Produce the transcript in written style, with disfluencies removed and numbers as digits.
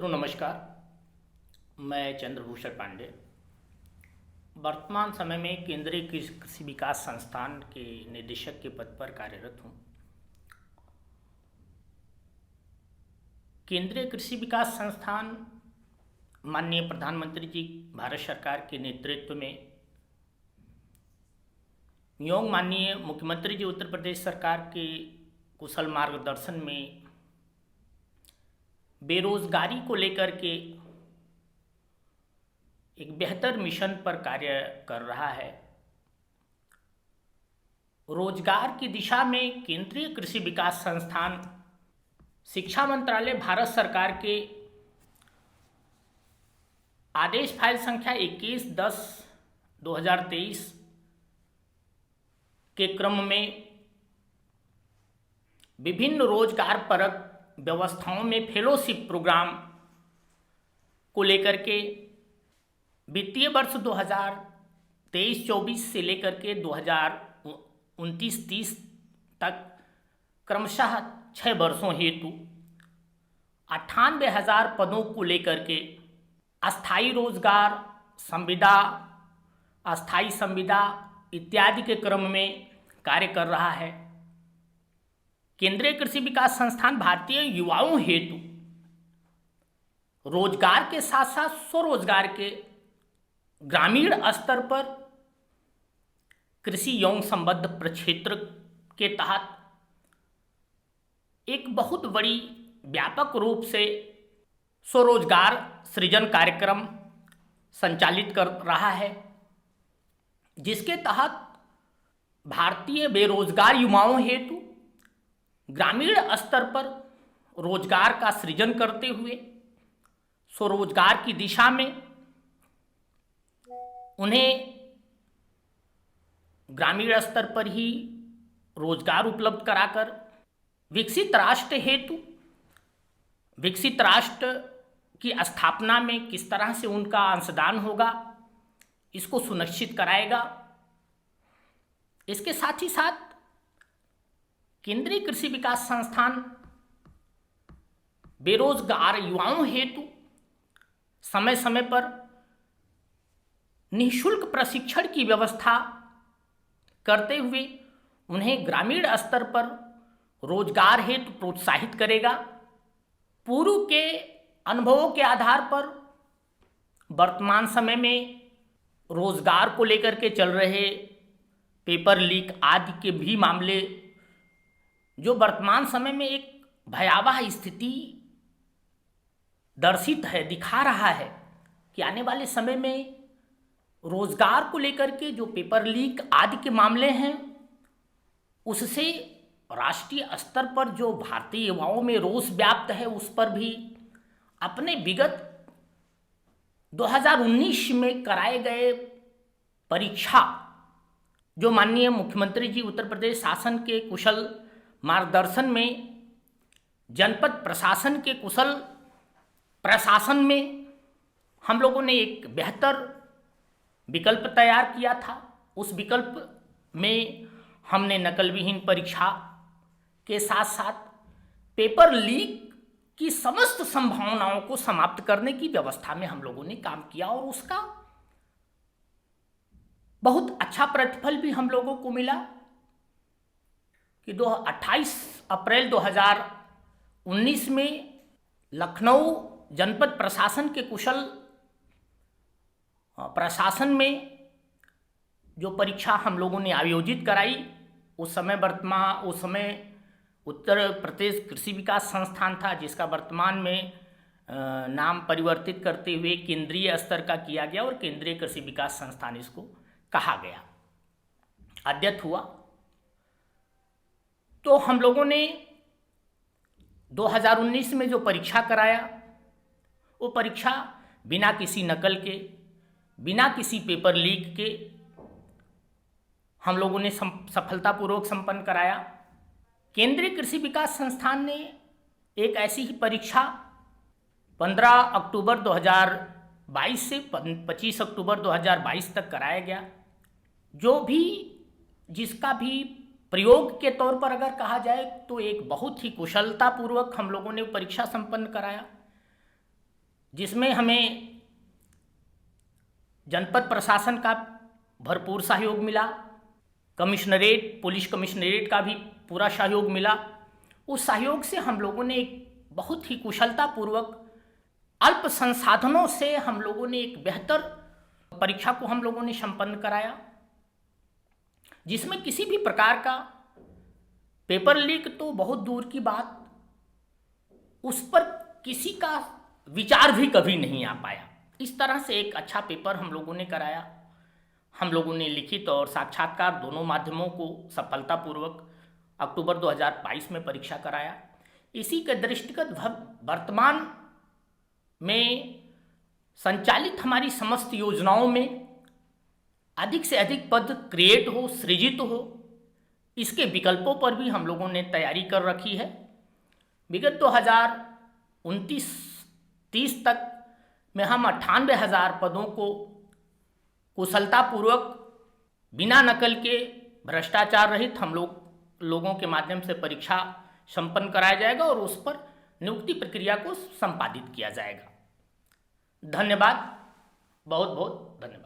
मित्रों नमस्कार। मैं चंद्रभूषण पांडे वर्तमान समय में केंद्रीय कृषि विकास संस्थान के निदेशक के पद पर कार्यरत हूँ। केंद्रीय कृषि विकास संस्थान माननीय प्रधानमंत्री जी भारत सरकार के नेतृत्व में एवं माननीय मुख्यमंत्री जी उत्तर प्रदेश सरकार के कुशल मार्गदर्शन में बेरोजगारी को लेकर के एक बेहतर मिशन पर कार्य कर रहा है। रोजगार की दिशा में केंद्रीय कृषि विकास संस्थान शिक्षा मंत्रालय भारत सरकार के आदेश फाइल संख्या 21/10/2023 के क्रम में विभिन्न रोजगार परक व्यवस्थाओं में फेलोशिप प्रोग्राम को लेकर के वित्तीय वर्ष 2023-24 से लेकर के 2029-30 तक क्रमशः 6 वर्षों हेतु 98,000 पदों को लेकर के अस्थायी रोजगार, संविदा, अस्थायी संविदा इत्यादि के क्रम में कार्य कर रहा है। केंद्रीय कृषि विकास संस्थान भारतीय युवाओं हेतु रोजगार के साथ साथ स्वरोजगार के ग्रामीण स्तर पर कृषि एवं संबद्ध प्रक्षेत्र के तहत एक बहुत बड़ी व्यापक रूप से स्वरोजगार सृजन कार्यक्रम संचालित कर रहा है, जिसके तहत भारतीय बेरोजगार युवाओं हेतु ग्रामीण स्तर पर रोजगार का सृजन करते हुए स्वरोजगार की दिशा में उन्हें ग्रामीण स्तर पर ही रोजगार उपलब्ध कराकर विकसित राष्ट्र हेतु विकसित राष्ट्र की स्थापना में किस तरह से उनका अंशदान होगा, इसको सुनिश्चित कराएगा। इसके साथ ही साथ केंद्रीय कृषि विकास संस्थान बेरोजगार युवाओं हेतु समय समय पर निःशुल्क प्रशिक्षण की व्यवस्था करते हुए उन्हें ग्रामीण स्तर पर रोजगार हेतु प्रोत्साहित करेगा। पूर्व के अनुभवों के आधार पर वर्तमान समय में रोजगार को लेकर के चल रहे पेपर लीक आदि के भी मामले जो वर्तमान समय में एक भयावह स्थिति दर्शित है, दिखा रहा है कि आने वाले समय में रोजगार को लेकर के जो पेपर लीक आदि के मामले हैं, उससे राष्ट्रीय स्तर पर जो भारतीय युवाओं में रोष व्याप्त है, उस पर भी अपने विगत 2019 में कराए गए परीक्षा जो माननीय मुख्यमंत्री जी उत्तर प्रदेश शासन के कुशल मार्गदर्शन में जनपद प्रशासन के कुशल प्रशासन में हम लोगों ने एक बेहतर विकल्प तैयार किया था। उस विकल्प में हमने नकल विहीन परीक्षा के साथ साथ पेपर लीक की समस्त संभावनाओं को समाप्त करने की व्यवस्था में हम लोगों ने काम किया और उसका बहुत अच्छा प्रतिफल भी हम लोगों को मिला कि 28 अप्रैल 2019 में लखनऊ जनपद प्रशासन के कुशल प्रशासन में जो परीक्षा हम लोगों ने आयोजित कराई, उस समय उत्तर प्रदेश कृषि विकास संस्थान था, जिसका वर्तमान में नाम परिवर्तित करते हुए केंद्रीय स्तर का किया गया और केंद्रीय कृषि विकास संस्थान इसको कहा गया। अद्यत हुआ तो हम लोगों ने 2019 में जो परीक्षा कराया, वो परीक्षा बिना किसी नकल के, बिना किसी पेपर लीक के हम लोगों ने सफलतापूर्वक संपन्न कराया। केंद्रीय कृषि विकास संस्थान ने एक ऐसी ही परीक्षा 15 अक्टूबर 2022 से 25 अक्टूबर 2022 तक कराया गया, जिसका भी प्रयोग के तौर पर अगर कहा जाए तो एक बहुत ही कुशलतापूर्वक हम लोगों ने परीक्षा संपन्न कराया। जिसमें हमें जनपद प्रशासन का भरपूर सहयोग मिला, कमिश्नरेट, पुलिस कमिश्नरेट का भी पूरा सहयोग मिला। उस सहयोग से हम लोगों ने एक बहुत ही कुशलतापूर्वक अल्प संसाधनों से हम लोगों ने एक बेहतर परीक्षा को हम लोगों ने संपन्न कराया, जिसमें किसी भी प्रकार का पेपर लीक तो बहुत दूर की बात, उस पर किसी का विचार भी कभी नहीं आ पाया। इस तरह से एक अच्छा पेपर हम लोगों ने कराया। हम लोगों ने लिखित और साक्षात्कार दोनों माध्यमों को सफलतापूर्वक अक्टूबर 2022 में परीक्षा कराया। इसी के दृष्टिगत वर्तमान में संचालित हमारी समस्त योजनाओं में अधिक से अधिक पद क्रिएट हो, सृजित हो, इसके विकल्पों पर भी हम लोगों ने तैयारी कर रखी है। विगत 2029-30 तक में हम 98,000 पदों को कुशलतापूर्वक बिना नकल के भ्रष्टाचार रहित हम लोगों के माध्यम से परीक्षा संपन्न कराया जाएगा और उस पर नियुक्ति प्रक्रिया को संपादित किया जाएगा। धन्यवाद, बहुत बहुत धन्यवाद।